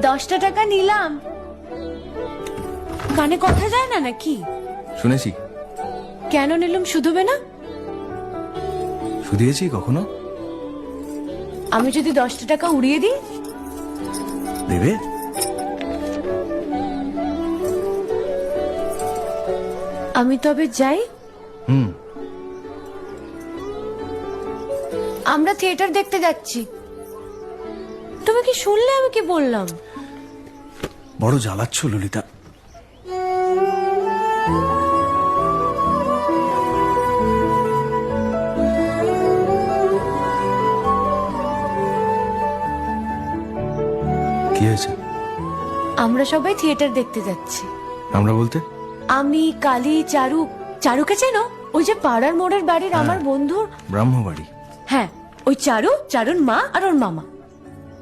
10টা টাকা নিলাম। কানে কথা যায় না নাকি? শুনেছি। কেন নিলাম? শুধবে না? শুধিয়েছি কখনো? আমি যদি 10টা টাকা উড়িয়ে দিই? দেবে? আমি তবে যাই। আমরা থিয়েটার দেখতে যাচ্ছি। তুমি কি শুনলে আমি কি বললাম? বড় জ্বালাচ্ছ ললিতা। কি হয়েছে? আমরা সবাই থিয়েটার দেখতে যাচ্ছি। আমরা বলতে? আমি, কালী, চারু। চারুকে চেনো? ওই যে পাড়ার মোড়ের বাড়ির আমার বন্ধুর ব্রাহ্মবাড়ি। হ্যাঁ, ওই চারু, চারুর মা আর ওর মামা।